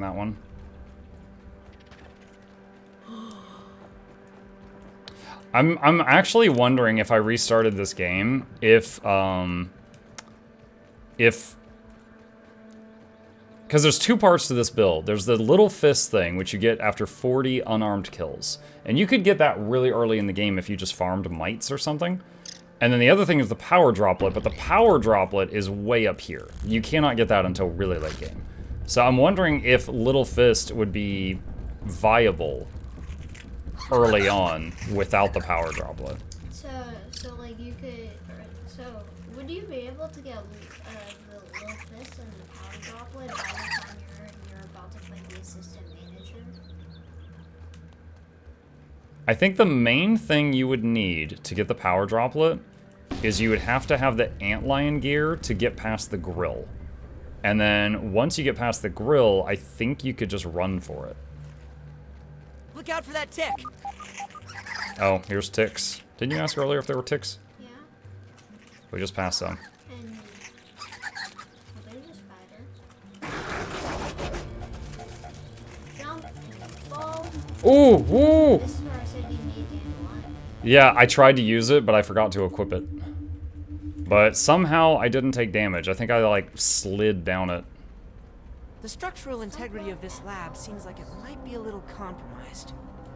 that one. I'm actually wondering if I restarted this game, if because there's two parts to this build. There's the little fist thing, which you get after 40 unarmed kills. And you could get that really early in the game if you just farmed mites or something. And then the other thing is the power droplet, but the power droplet is way up here. You cannot get that until really late game. So I'm wondering if Little Fist would be viable early on without the power droplet. So like you could, so would you be able to get the Little Fist and the power droplet by the time you're about to fight the assistant manager? I think the main thing you would need to get the power droplet is you would have to have the antlion gear to get past the grill. And then once you get past the grill, I think you could just run for it. Look out for that tick. Oh, here's ticks. Didn't you ask earlier if there were ticks? Yeah. We just passed some. And there's a spider. Jump and fall. Ooh, ooh! This is where I said you need dandelion. Yeah, I tried to use it, but I forgot to equip it. But somehow I didn't take damage. I think I, like, slid down it. The structural integrity of this lab seems like it might be a little compromised.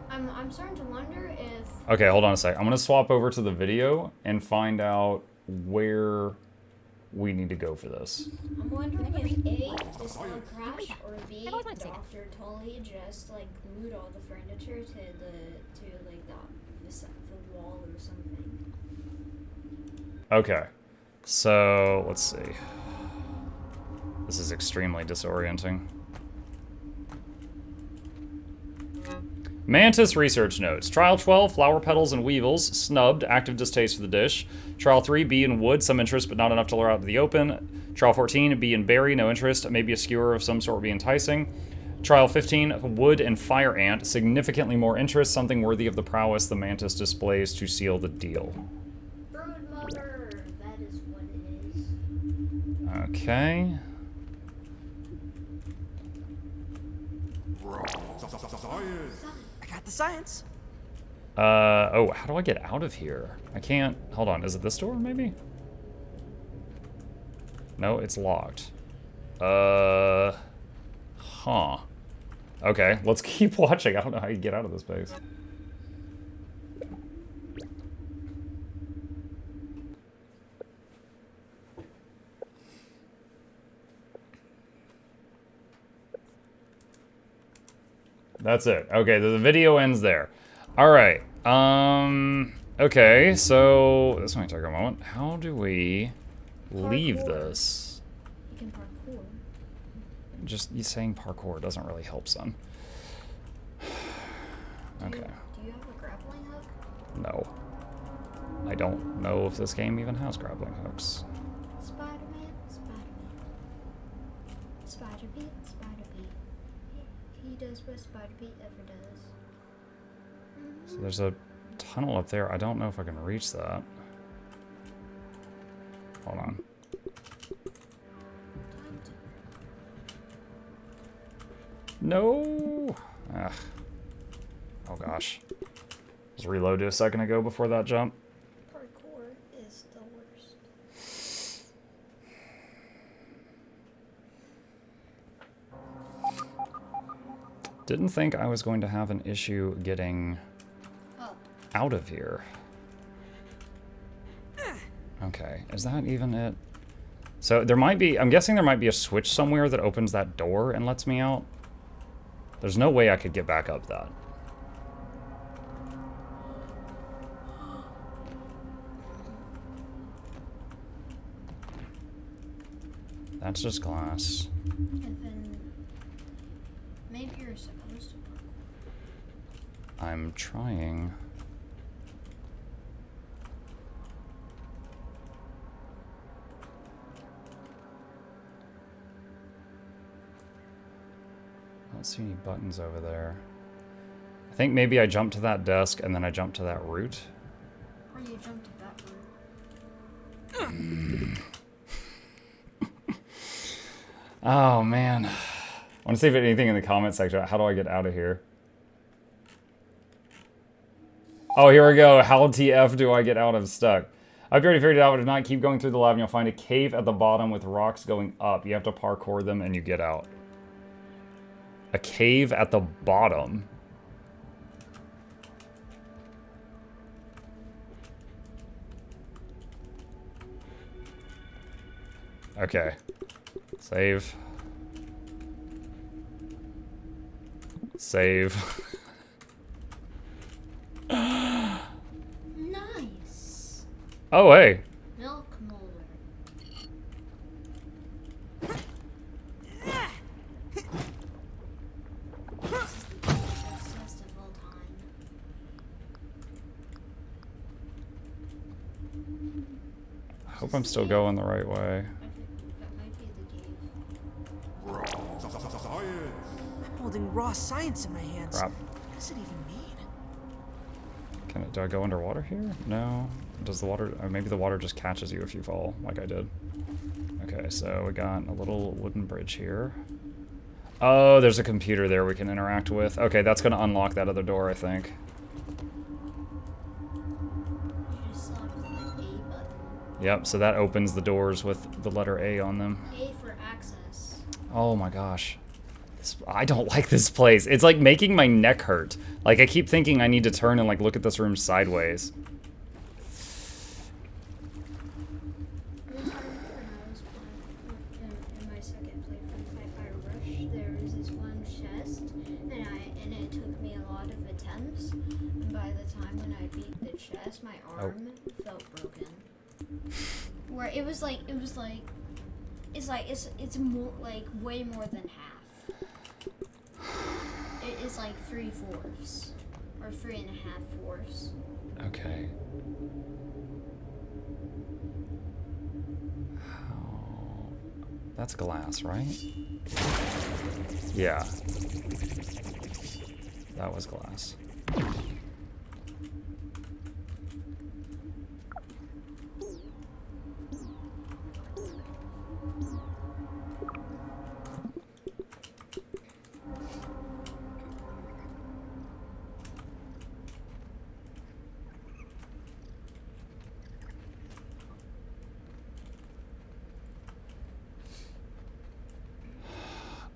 I'm starting to wonder if... Okay, hold on a sec. I'm gonna swap over to the video and find out where we need to go for this. I'm wondering if A, this will crash, or B, Dr. Tully just like glued all the furniture to the wall or something. Okay, so let's see. This is extremely disorienting. Mantis research notes. Trial 12, flower petals and weevils, snubbed, active distaste for the dish. Trial 3, bee and wood, some interest but not enough to lure out to the open. Trial 14, bee and berry, no interest, maybe a skewer of some sort would be enticing. Trial 15, wood and fire ant, significantly more interest, something worthy of the prowess the mantis displays to seal the deal. Brood mother, that is what it is. Okay. I got the science. Oh, how do I get out of here? I can't, hold on, is it this door, maybe? No, it's locked. Huh. Okay, let's keep watching. I don't know how you get out of this place. That's it. Okay, the video ends there. All right. Okay, so this might take a moment. How do we leave this? You can parkour. Just you saying parkour doesn't really help, son. Okay. Do you have a grappling hook? No. I don't know if this game even has grappling hooks. Spider-Man, Spider-Man. Spider-Pete, Spider-Pete. He does what Spider-Pete ever does. So there's a tunnel up there. I don't know if I can reach that. Hold on. No! Ugh. Oh gosh. Just reloaded a second ago before that jump. Parkour is the worst. Didn't think I was going to have an issue getting out of here. Okay, is that even it? So there might be, I'm guessing there might be a switch somewhere that opens that door and lets me out. There's no way I could get back up that. That's just glass. And then maybe you're supposed to parkour. I'm trying. I don't see any buttons over there. I think maybe I jumped to that desk and then I jumped to that route. Or you jump to that room. Oh man. want to see if anything in the comment section. How do I get out of here? Oh, here we go. How TF do I get out? I'm stuck. I've already figured it out, but if not, keep going through the lab and you'll find a cave at the bottom with rocks going up. You have to parkour them and you get out. A cave at the bottom. Okay. Save. Save. Nice. Oh, hey. Milk molar. This is the best of all time. I hope I'm still going the right way. That might be the cave. I'm holding raw science in my hands. Crap. What does it even mean? Do I go underwater here? No. Does the water... maybe the water just catches you if you fall, like I did. Okay, so we got a little wooden bridge here. Oh, there's a computer there we can interact with. Okay, that's going to unlock that other door, I think. You just slap the A button. Yep, so that opens the doors with the letter A on them. A for access. Oh my gosh. I don't like this place. It's like making my neck hurt. Like I keep thinking I need to turn and like look at this room sideways. Every time when I was playing in my second playthrough of Fire Rush, there was this one chest, and it took me a lot of attempts. And by the time when I beat the chest, my arm felt broken. Where it's more like way more than half. It is like 3/4 or 3.5/4. Okay. How... That's glass, right? Yeah. That was glass.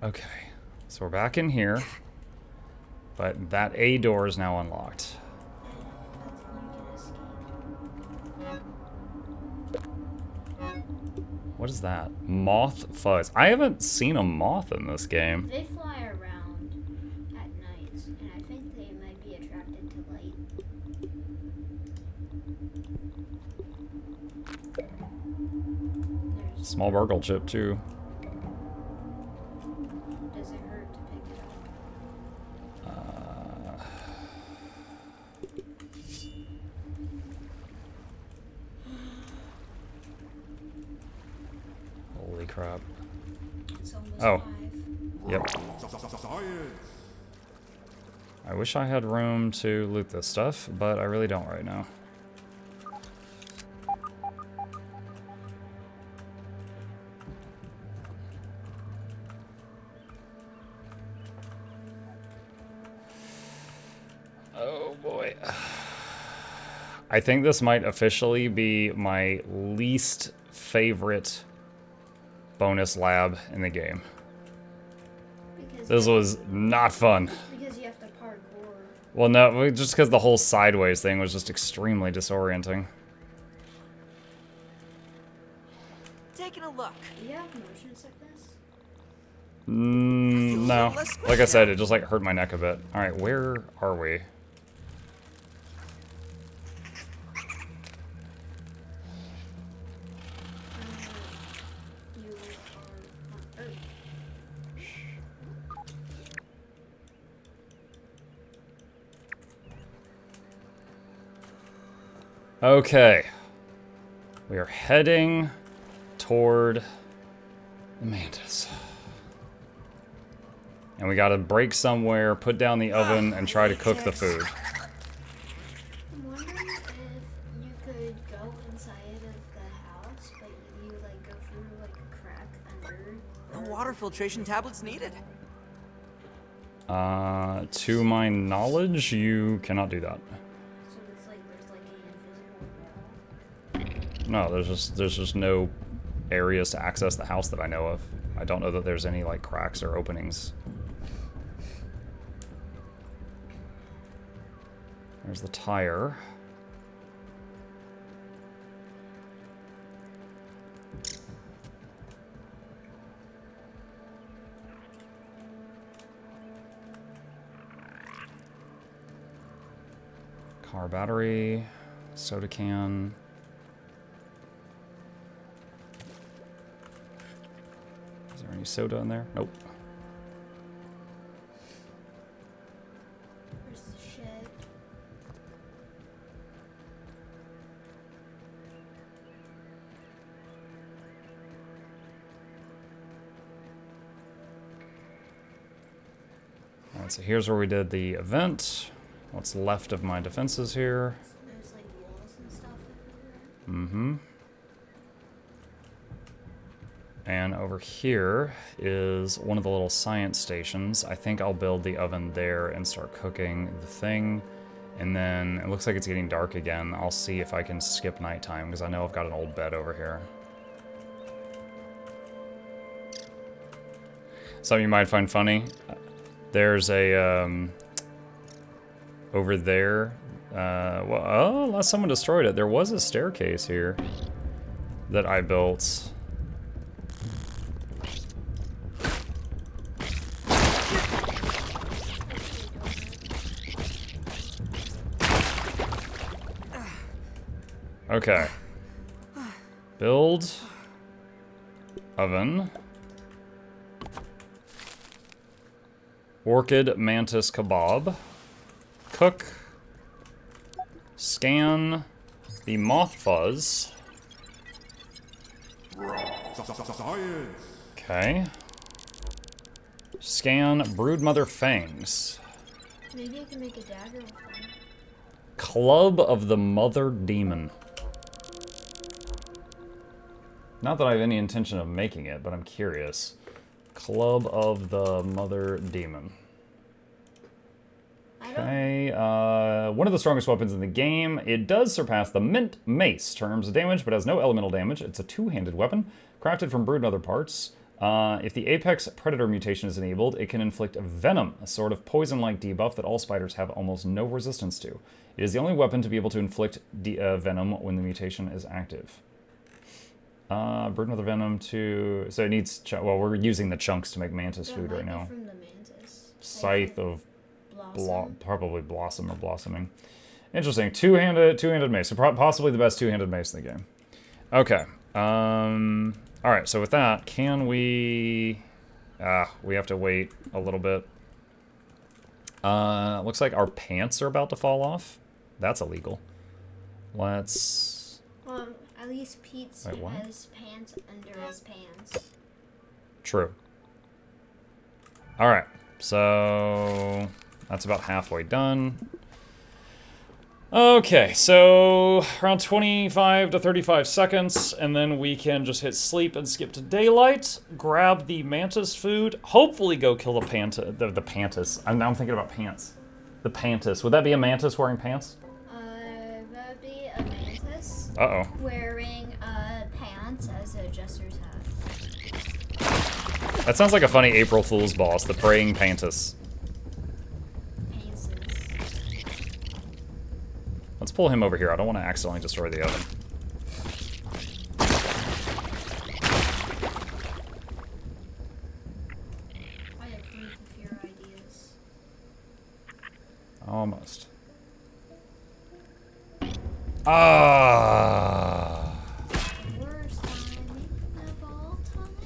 Okay, so we're back in here, but that A door is now unlocked. What is that? Moth fuzz. I haven't seen a moth in this game. They fly around at night, and I think they might be attracted to light. There's Small burgle chip too. Does it hurt to pick it up? Holy crap. It's almost Oh. 5. Yep. I wish I had room to loot this stuff, but I really don't right now. Oh boy. I think this might officially be my least favorite bonus lab in the game. Because This was not fun. because you have to parkour. Well, no, just because the whole sideways thing was just extremely disorienting. Taking a look. Do you have motion sickness? No. Like I said, it just like hurt my neck a bit. All right, where are we? You are on Earth. Okay. We are heading toward the mantis. And we gotta break somewhere, put down the oven, and try to cook the food. I'm wondering if you could go inside of the house, but you like go through like a crack under. No water filtration tablets needed. To my knowledge, you cannot do that. So it's like there's like an invisible wall. No, there's just no areas to access the house that I know of. I don't know that there's any like cracks or openings. There's the tire. Car battery, soda can. Is there any soda in there? Nope. Where's the shed? Alright, so here's where we did the event. What's left of my defenses here? There's like walls and stuff everywhere. Mm-hmm. And over here is one of the little science stations. I think I'll build the oven there and start cooking the thing. And then it looks like it's getting dark again. I'll see if I can skip nighttime because I know I've got an old bed over here. Something you might find funny. There's a, over there, well, oh, unless someone destroyed it. There was a staircase here that I built. Okay. Build. Oven. Orchid mantis kebab. Cook. Scan the moth fuzz. Okay. Scan broodmother fangs. Maybe I can make a dagger with one. Club of the mother demon. Not that I have any intention of making it, but I'm curious. Club of the mother demon. Okay, one of the strongest weapons in the game. It does surpass the mint mace in terms of damage, but has no elemental damage. It's a two-handed weapon, crafted from broodmother parts. If the apex predator mutation is enabled, it can inflict venom, a sort of poison-like debuff that all spiders have almost no resistance to. It is the only weapon to be able to inflict venom when the mutation is active. Broodmother venom to... So it needs... Well, we're using the chunks to make mantis food right now. From the mantis. Scythe of... Blossom. Probably blossom or blossoming. Interesting. Two-handed mace. So possibly the best two-handed mace in the game. Okay. Alright, so with that, can we... we have to wait a little bit. Looks like our pants are about to fall off. That's illegal. Let's... At least Pete's Wait, what? has pants under his pants. True. Alright, so... That's about halfway done. Okay, so around 25 to 35 seconds, and then we can just hit sleep and skip to daylight, grab the mantis food, hopefully go kill the pantis. Now I'm thinking about pants. The pantis. Would that be a mantis wearing pants? That would be a mantis Uh-oh. wearing pants as a jester's hat. That sounds like a funny April Fool's boss, the praying pantis. Let's pull him over here. I don't want to accidentally destroy the oven. I approve of your ideas. Almost. Ah. The worst time of all time.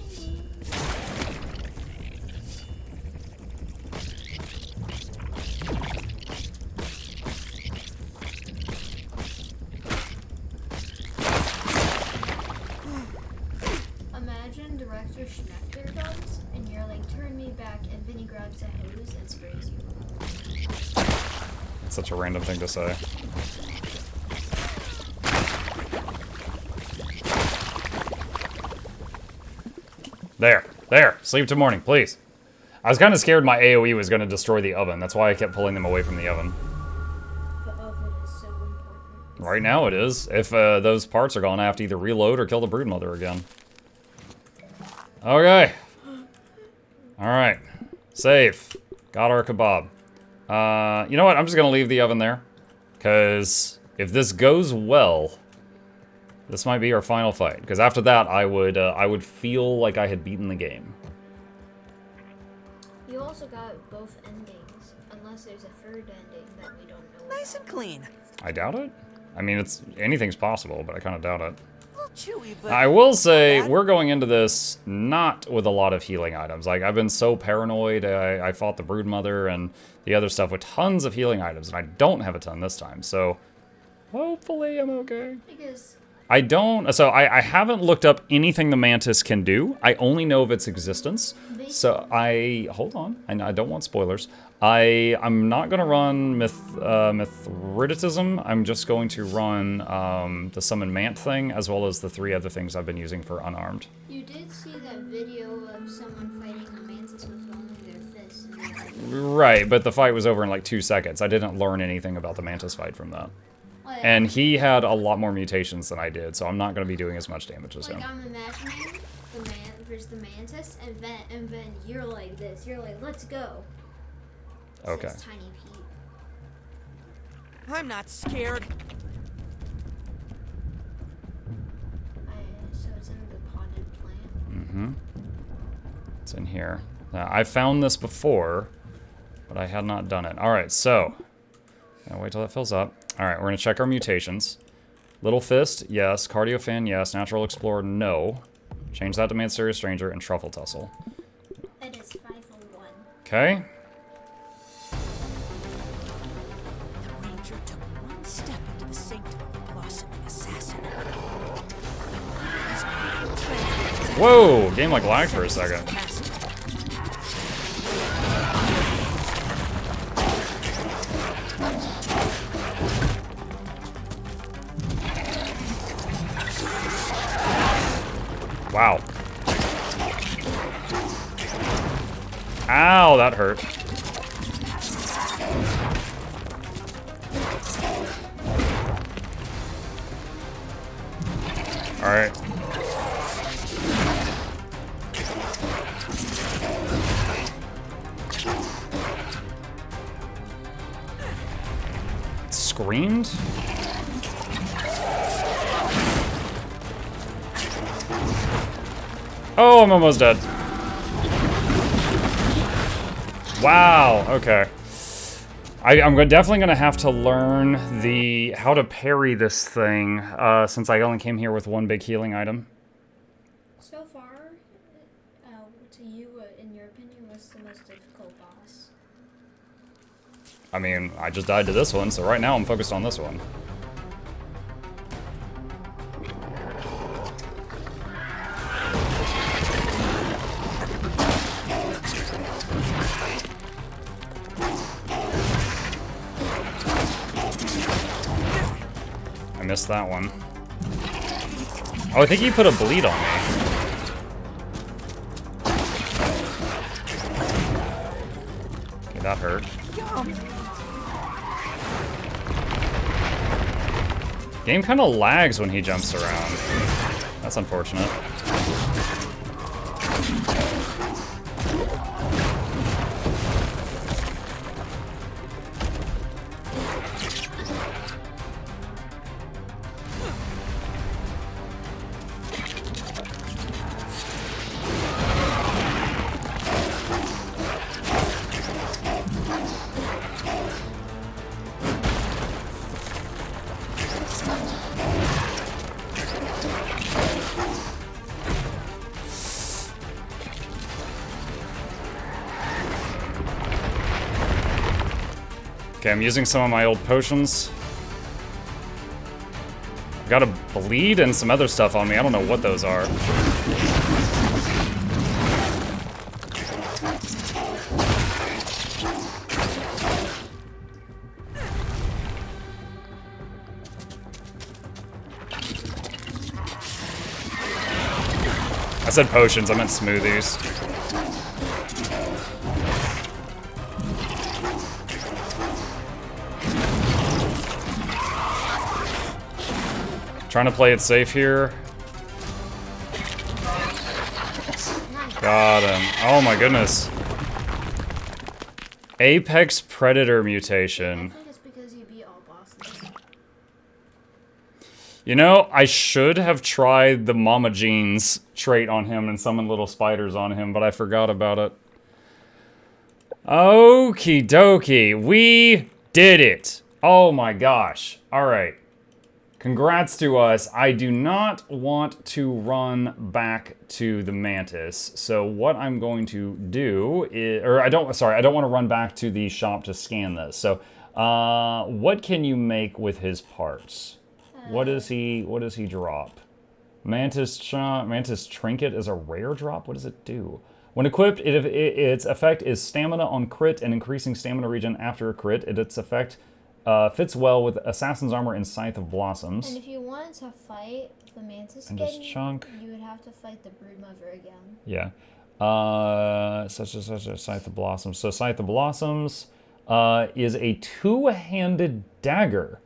Imagine Director Schnechter comes, and you're like, turn me back, and Vinny grabs a hose and sprays you. That's such a random thing to say. There. Sleep till morning, please. I was kind of scared my AoE was going to destroy the oven. That's why I kept pulling them away from the oven. The oven is so important. Right now it is. If those parts are gone, I have to either reload or kill the broodmother again. Okay. Alright. Save. Got our kebab. You know what? I'm just going to leave the oven there. Because if this goes well, this might be our final fight. Because after that, I would feel like I had beaten the game. You also got both endings, unless there's a third ending that we don't know about. Nice and clean. I doubt it. I mean, anything's possible, but I kind of doubt it. A little chewy, but I will say, not bad. we're going into this not with a lot of healing items. Like, I've been so paranoid. I fought the broodmother and the other stuff with tons of healing items, and I don't have a ton this time, so hopefully I'm okay. Because I haven't looked up anything the mantis can do. I only know of its existence. So hold on, I don't want spoilers. I'm not gonna run Mithridatism. I'm just going to run the Summon Mant thing, as well as the 3 other things I've been using for unarmed. you did see that video of someone fighting a mantis with only their fists. And Right, but the fight was over in like 2 seconds. I didn't learn anything about the mantis fight from that. And he had a lot more mutations than I did, so I'm not going to be doing as much damage as him. Like, I'm imagining there's the mantis, and then you're like this. You're like, let's go. Okay. Says Tiny Pete. I'm not scared. So it's in the potted plant. Mm-hmm. It's in here. Now, I found this before, but I had not done it. Alright, so. Now wait till that fills up. Alright, we're going to check our mutations. Little Fist, yes. Cardio Fan, yes. Natural Explorer, no. Change that to Man Serious Stranger and Truffle Tussle. It is 501. Okay. The ranger took one step into the sanctum of the blossoming assassin. Whoa! Game like lagged for a second. Wow. Ow, that hurt. Alright. Screamed? Oh, I'm almost dead. Wow, okay. I'm definitely going to have to learn how to parry this thing, since I only came here with one big healing item. So far, to you, in your opinion, what's the most difficult boss? I mean, I just died to this one, so right now I'm focused on this one. I missed that one. Oh, I think he put a bleed on me. Okay, that hurt. Game kind of lags when he jumps around. That's unfortunate. Okay, I'm using some of my old potions. Got a bleed and some other stuff on me. I don't know what those are. I said potions, I meant smoothies. Trying to play it safe here. Got him. Oh my goodness. Apex Predator mutation. I think it's because you beat all bosses. You know, I should have tried the Mama Jeans trait on him and summoned little spiders on him, but I forgot about it. Okie dokie. We did it. Oh my gosh. Alright. Congrats to us. I do not want to run back to the Mantis. So what I'm going to do is, I don't want to run back to the shop to scan this. So what can you make with his parts? What does he drop? Mantis Trinket is a rare drop? What does it do? When equipped, its effect is stamina on crit and increasing stamina regen after a crit. Its effect fits well with Assassin's Armor and Scythe of Blossoms. And if you wanted to fight the Mantis And again, just chunk. you would have to fight the Broodmother again. Yeah. Such a Scythe of Blossoms. So Scythe of Blossoms is a two-handed dagger.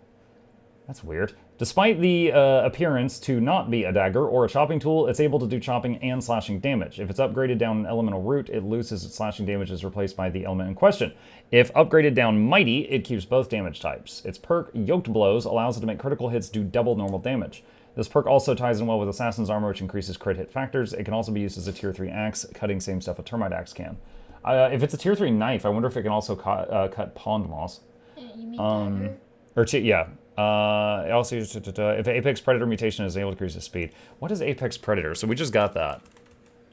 That's weird. Despite the appearance to not be a dagger or a chopping tool, it's able to do chopping and slashing damage. If it's upgraded down an elemental root, it loses its slashing damage is replaced by the element in question. If upgraded down mighty, it keeps both damage types. Its perk, Yoked Blows, allows it to make critical hits do double normal damage. This perk also ties in well with Assassin's Armor, which increases crit hit factors. It can also be used as a tier 3 axe, cutting same stuff a Termite axe can. If it's a tier 3 knife, I wonder if it can also cut pond moss. You mean dagger? Yeah. Also, if Apex Predator mutation is able to increase the speed. What is Apex Predator? So we just got that.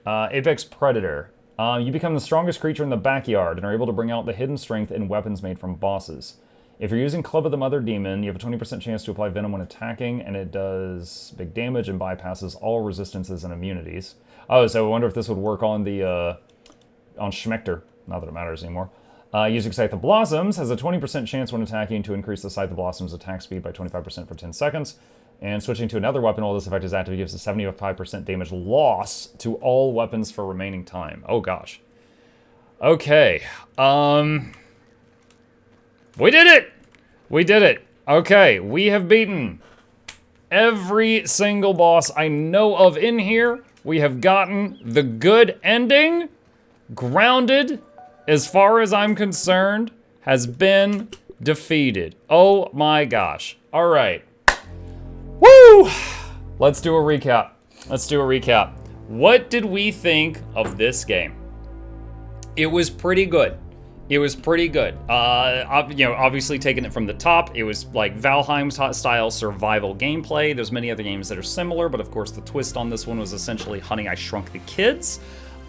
Apex Predator. You become the strongest creature in the backyard and are able to bring out the hidden strength in weapons made from bosses. If you're using Club of the Mother Demon, you have a 20% chance to apply Venom when attacking, and it does big damage and bypasses all resistances and immunities. Oh, so I wonder if this would work on the, on Schmechter. Not that it matters anymore. Using Scythe of Blossoms has a 20% chance when attacking to increase the Scythe of Blossoms attack speed by 25% for 10 seconds. And switching to another weapon while this effect is active gives a 75% damage loss to all weapons for remaining time. Oh gosh. Okay. We did it! We did it. Okay, we have beaten every single boss I know of in here. We have gotten the good ending. Grounded, as far as I'm concerned, has been defeated. Oh my gosh. All right. Woo! Let's do a recap. Let's do a recap. What did we think of this game? It was pretty good. It was pretty good. Obviously taking it from the top, it was like Valheim-style survival gameplay. There's many other games that are similar, but of course the twist on this one was essentially Honey, I Shrunk the Kids.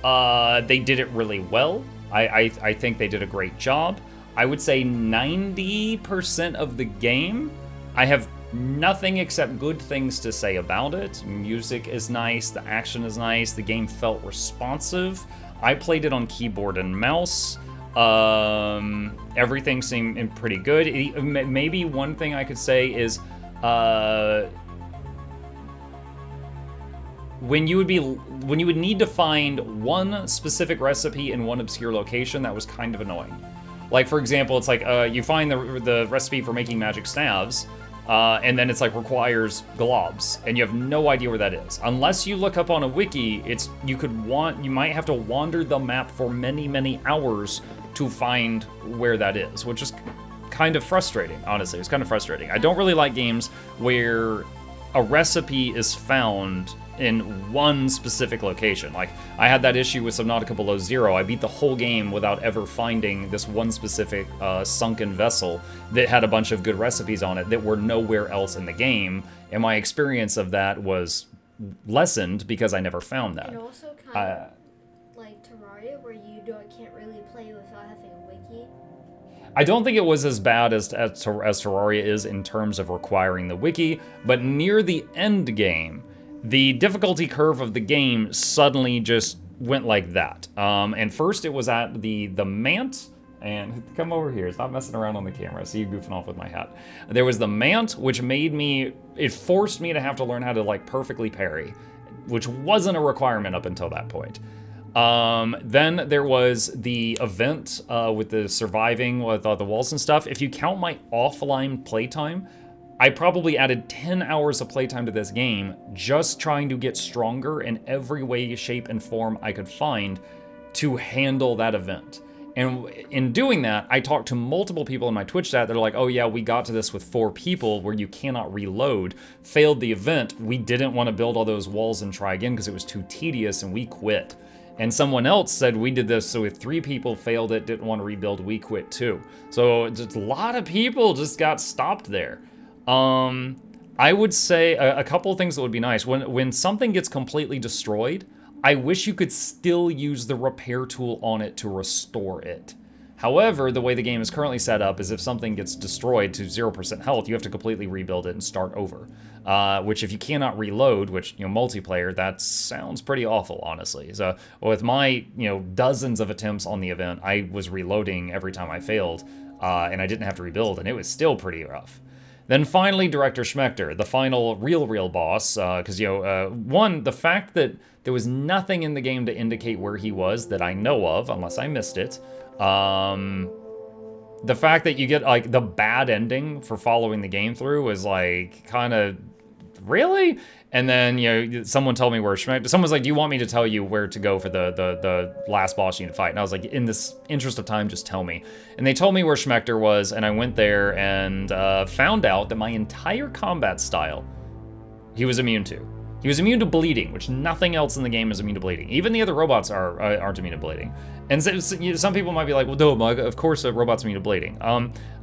They did it really well. I think they did a great job. I would say 90% of the game, I have nothing except good things to say about it. Music is nice, the action is nice, the game felt responsive. I played it on keyboard and mouse. Everything seemed pretty good. Maybe one thing I could say is when you would need to find one specific recipe in one obscure location, that was kind of annoying. Like, for example, it's like you find the recipe for making magic staves, and then it's like requires globs, and you have no idea where that is. Unless you look up on a wiki, you might have to wander the map for many hours to find where that is, which is kind of frustrating, honestly. It's kind of frustrating. I don't really like games where a recipe is found in one specific location. Like, I had that issue with Subnautica Below Zero. I beat the whole game without ever finding this one specific sunken vessel that had a bunch of good recipes on it that were nowhere else in the game, and my experience of that was lessened because I never found that. And also kind of like Terraria, where you can't really play without having a wiki. I don't think it was as bad as Terraria is in terms of requiring the wiki, but near the end game, the difficulty curve of the game suddenly just went like that. And first it was at the Mant, and come over here, stop messing around on the camera, I see you goofing off with my hat. There was the Mant, which it forced me to have to learn how to like perfectly parry, which wasn't a requirement up until that point. Then there was the event with the surviving with the walls and stuff. If you count my offline playtime, I probably added 10 hours of playtime to this game just trying to get stronger in every way, shape, and form I could find to handle that event. And in doing that, I talked to multiple people in my Twitch chat that are like, oh yeah, we got to this with 4 people where you cannot reload, failed the event, we didn't want to build all those walls and try again because it was too tedious and we quit. And someone else said we did this, so with 3 people failed it, didn't want to rebuild, we quit too. So just a lot of people just got stopped there. I would say a couple of things that would be nice. When something gets completely destroyed, I wish you could still use the repair tool on it to restore it. However, the way the game is currently set up is if something gets destroyed to 0% health, you have to completely rebuild it and start over. Which if you cannot reload, which, multiplayer, that sounds pretty awful, honestly. So with my, dozens of attempts on the event, I was reloading every time I failed, and I didn't have to rebuild, and it was still pretty rough. Then finally, Director Schmechter, the final real boss, because, one, the fact that there was nothing in the game to indicate where he was that I know of, unless I missed it. The fact that you get, like, the bad ending for following the game through was, like, kind of, really? And then, someone told me where Schmechter, someone's like, do you want me to tell you where to go for the last boss you need to fight? And I was like, in this interest of time, just tell me. And they told me where Schmechter was, and I went there and found out that my entire combat style, he was immune to. He was immune to bleeding, which nothing else in the game is immune to bleeding. Even the other robots aren't immune to bleeding. And so, some people might be like, well, no, of course a robot's immune to bleeding.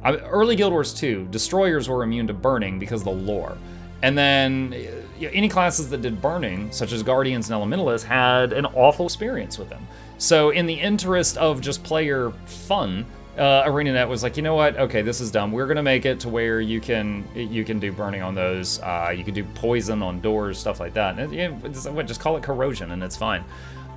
Early Guild Wars 2, destroyers were immune to burning because of the lore. And then any classes that did burning, such as Guardians and Elementalists, had an awful experience with them. So in the interest of just player fun, ArenaNet was like, you know what? Okay, this is dumb. We're gonna make it to where you can do burning on those. You can do poison on doors, stuff like that. And just call it corrosion, and it's fine.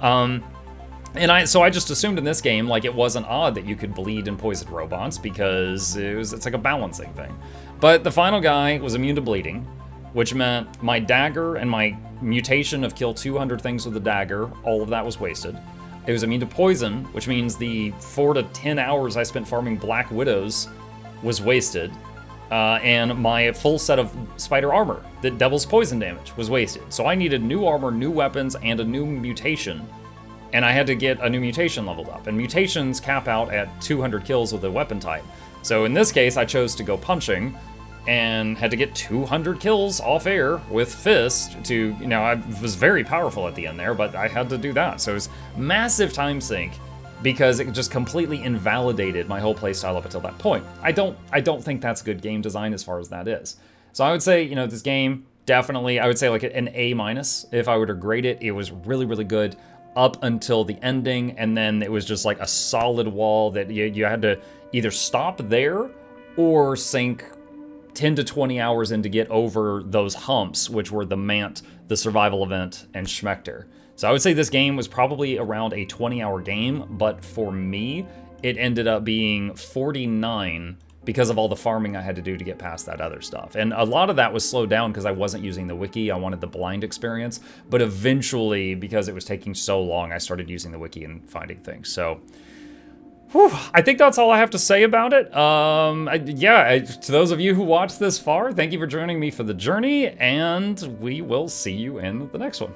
So I just assumed in this game, like, it wasn't odd that you could bleed and poison robots because it's like a balancing thing. But the final guy was immune to bleeding, which meant my dagger and my mutation of kill 200 things with the dagger, all of that was wasted. It was immune to poison, which means the 4 to 10 hours I spent farming Black Widows was wasted. And my full set of spider armor that doubles poison damage was wasted. So I needed new armor, new weapons, and a new mutation. And I had to get a new mutation leveled up. And mutations cap out at 200 kills with a weapon type. So in this case, I chose to go punching, and had to get 200 kills off air with Fist to, I was very powerful at the end there, but I had to do that. So it was massive time sink because it just completely invalidated my whole playstyle up until that point. I don't think that's good game design as far as that is. So I would say, this game, definitely, I would say like an A-. If I were to grade it, it was really, really good up until the ending, and then it was just like a solid wall that you had to either stop there or sink 10 to 20 hours in to get over those humps, which were the Mant, the survival event, and Schmechter. So I would say this game was probably around a 20-hour game, but for me, it ended up being 49 because of all the farming I had to do to get past that other stuff. And a lot of that was slowed down because I wasn't using the wiki. I wanted the blind experience. But eventually, because it was taking so long, I started using the wiki and finding things. So I think that's all I have to say about it. To those of you who watched this far, thank you for joining me for the journey, and we will see you in the next one.